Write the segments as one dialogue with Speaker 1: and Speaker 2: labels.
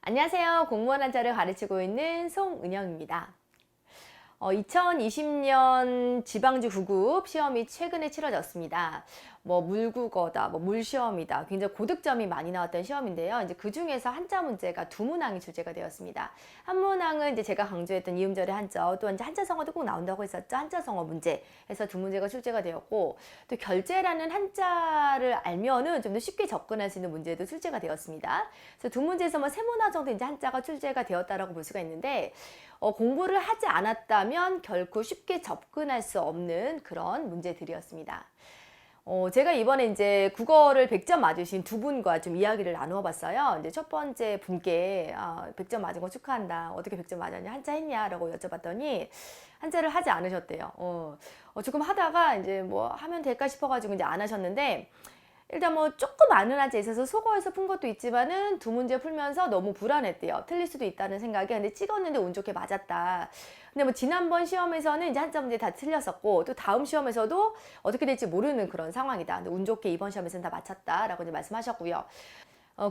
Speaker 1: 안녕하세요. 공무원 한자를 가르치고 있는 송은영입니다. 2020년 지방지 9급 시험이 최근에 치러졌습니다. 물국어다, 물시험이다. 굉장히 고득점이 많이 나왔던 시험인데요. 이제 그 중에서 한자 문제가 두 문항이 출제가 되었습니다. 한 문항은 이제 제가 강조했던 이음절의 한자, 또 이제 한자성어도 꼭 나온다고 했었죠. 한자성어 문제 해서 두 문제가 출제가 되었고, 또 결제라는 한자를 알면은 좀 더 쉽게 접근할 수 있는 문제도 출제가 되었습니다. 그래서 두 문제에서 세 문항 정도 이제 한자가 출제가 되었다라고 볼 수가 있는데, 공부를 하지 않았다면 결코 쉽게 접근할 수 없는 그런 문제들이었습니다. 제가 이번에 이제 국어를 100점 맞으신 두 분과 좀 이야기를 나누어 봤어요. 이제 첫 번째 분께 100점 맞은 거 축하한다. 어떻게 100점 맞았냐? 한자 했냐? 라고 여쭤봤더니 한자를 하지 않으셨대요. 조금 하다가 이제 하면 될까 싶어가지고 이제 안 하셨는데, 일단 조금 아는 한자에 있어서 속어에서 푼 것도 있지만은 두 문제 풀면서 너무 불안했대요. 틀릴 수도 있다는 생각에. 근데 찍었는데 운 좋게 맞았다. 근데 지난번 시험에서는 이제 한자 문제 다 틀렸었고, 또 다음 시험에서도 어떻게 될지 모르는 그런 상황이다. 근데 운 좋게 이번 시험에서는 다 맞췄다라고 이제 말씀하셨고요.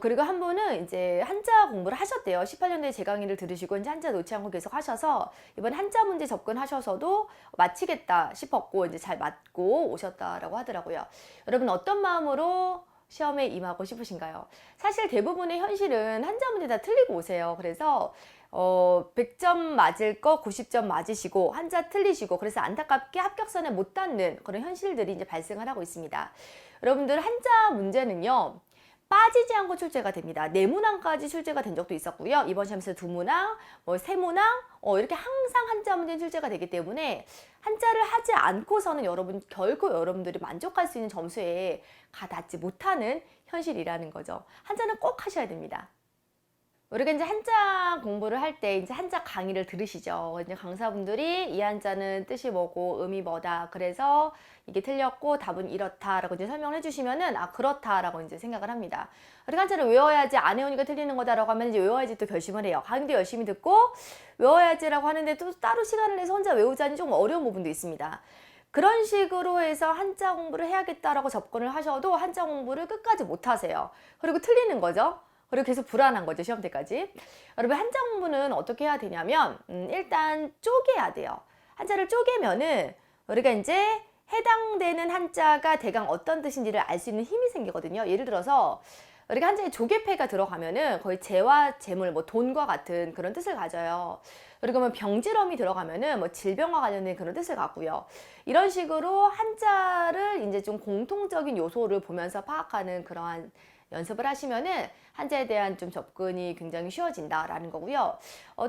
Speaker 1: 그리고 한 분은 이제 한자 공부를 하셨대요. 18년도에 제 강의를 들으시고 이제 한자 놓지 않고 계속 하셔서 이번 한자 문제 접근하셔서도 마치겠다 싶었고 이제 잘 맞고 오셨다라고 하더라고요. 여러분 어떤 마음으로 시험에 임하고 싶으신가요? 사실 대부분의 현실은 한자 문제 다 틀리고 오세요. 그래서 100점 맞을 거 90점 맞으시고 한자 틀리시고 그래서 안타깝게 합격선에 못 닿는 그런 현실들이 이제 발생을 하고 있습니다. 여러분들 한자 문제는요. 빠지지 않고 출제가 됩니다. 네 문항까지 출제가 된 적도 있었고요. 이번 시험에서 두 문항, 세 문항, 이렇게 항상 한자 문제 출제가 되기 때문에 한자를 하지 않고서는 결코 여러분들이 만족할 수 있는 점수에 가닿지 못하는 현실이라는 거죠. 한자는 꼭 하셔야 됩니다. 우리가 이제 한자 공부를 할 때 이제 한자 강의를 들으시죠. 이제 강사분들이 이 한자는 뜻이 뭐고 의미 뭐다. 그래서 이게 틀렸고 답은 이렇다라고 이제 설명을 해주시면은 그렇다라고 이제 생각을 합니다. 우리가 한자를 외워야지 안 외우니까 틀리는 거다라고 하면 이제 외워야지 또 결심을 해요. 강의도 열심히 듣고 외워야지라고 하는데 또 따로 시간을 내서 혼자 외우자니 좀 어려운 부분도 있습니다. 그런 식으로 해서 한자 공부를 해야겠다라고 접근을 하셔도 한자 공부를 끝까지 못 하세요. 그리고 틀리는 거죠. 그리고 계속 불안한 거죠, 시험 때까지. 여러분, 한자 공부는 어떻게 해야 되냐면, 일단 쪼개야 돼요. 한자를 쪼개면은, 우리가 이제 해당되는 한자가 대강 어떤 뜻인지를 알 수 있는 힘이 생기거든요. 예를 들어서, 우리가 한자에 조개패가 들어가면은 거의 재와 재물, 돈과 같은 그런 뜻을 가져요. 그리고 병지럼이 들어가면은 질병과 관련된 그런 뜻을 갖고요. 이런 식으로 한자를 이제 좀 공통적인 요소를 보면서 파악하는 그러한 연습을 하시면은 한자에 대한 좀 접근이 굉장히 쉬워진다라는 거고요.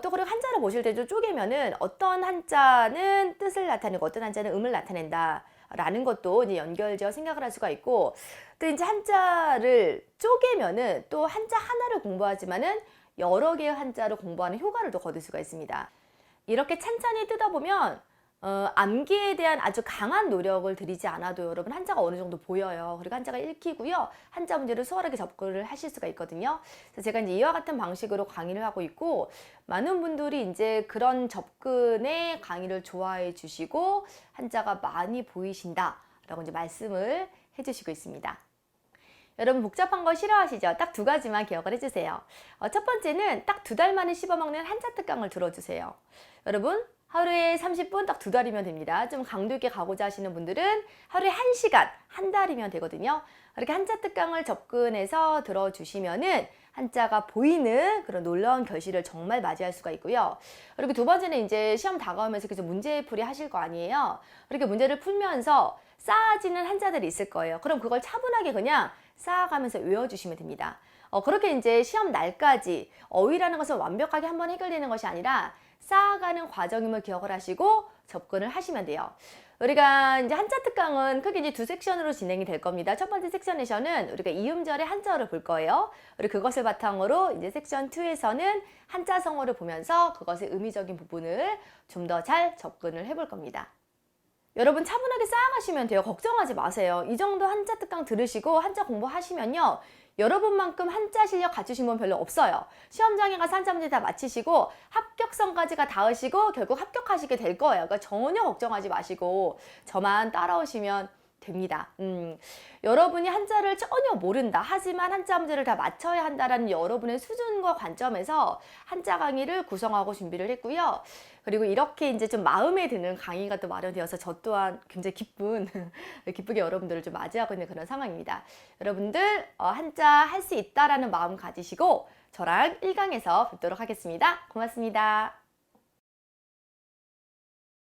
Speaker 1: 또 그리고 한자를 보실 때 좀 쪼개면은 어떤 한자는 뜻을 나타내고 어떤 한자는 음을 나타낸다라는 것도 이제 연결지어 생각을 할 수가 있고, 또 이제 한자를 쪼개면은 또 한자 하나를 공부하지만은 여러 개의 한자를 공부하는 효과를 또 거둘 수가 있습니다. 이렇게 찬찬히 뜯어보면 암기에 대한 아주 강한 노력을 들이지 않아도 여러분 한자가 어느 정도 보여요. 그리고 한자가 읽히고요. 한자 문제를 수월하게 접근을 하실 수가 있거든요. 그래서 제가 이제 이와 같은 방식으로 강의를 하고 있고, 많은 분들이 이제 그런 접근의 강의를 좋아해 주시고 한자가 많이 보이신다라고 이제 말씀을 해주시고 있습니다. 여러분 복잡한 거 싫어하시죠? 딱 두 가지만 기억을 해주세요. 첫 번째는 딱 2달 만에 씹어먹는 한자 특강을 들어주세요. 여러분 하루에 30분 딱 2달이면 됩니다. 좀 강도 있게 가고자 하시는 분들은 하루에 1시간, 한 달이면 되거든요. 이렇게 한자 특강을 접근해서 들어주시면은 한자가 보이는 그런 놀라운 결실을 정말 맞이할 수가 있고요. 그리고 두 번째는 이제 시험 다가오면서 계속 문제풀이 하실 거 아니에요. 이렇게 문제를 풀면서 쌓아지는 한자들이 있을 거예요. 그럼 그걸 차분하게 그냥 쌓아가면서 외워주시면 됩니다. 그렇게 이제 시험 날까지 어휘라는 것은 완벽하게 한번 해결되는 것이 아니라 쌓아가는 과정임을 기억을 하시고 접근을 하시면 돼요. 우리가 이제 한자 특강은 크게 이제 2섹션으로 진행이 될 겁니다. 첫 번째 섹션에서는 우리가 이음절의 한자어를 볼 거예요. 그리고 그것을 바탕으로 이제 섹션 2에서는 한자 성어를 보면서 그것의 의미적인 부분을 좀 더 잘 접근을 해볼 겁니다. 여러분 차분하게 쌓아가시면 돼요. 걱정하지 마세요. 이 정도 한자 특강 들으시고 한자 공부하시면요. 여러분만큼 한자 실력 갖추신 분 별로 없어요. 시험장에 가서 한자 문제 다 마치시고 합격선까지가 닿으시고 결국 합격하시게 될 거예요. 그러니까 전혀 걱정하지 마시고 저만 따라오시면 됩니다. 여러분이 한자를 전혀 모른다. 하지만 한자 문제를 다 맞춰야 한다라는 여러분의 수준과 관점에서 한자 강의를 구성하고 준비를 했고요. 그리고 이렇게 이제 좀 마음에 드는 강의가 또 마련되어서 저 또한 굉장히 기쁘게 여러분들을 좀 맞이하고 있는 그런 상황입니다. 여러분들 한자 할 수 있다라는 마음 가지시고 저랑 1강에서 뵙도록 하겠습니다. 고맙습니다.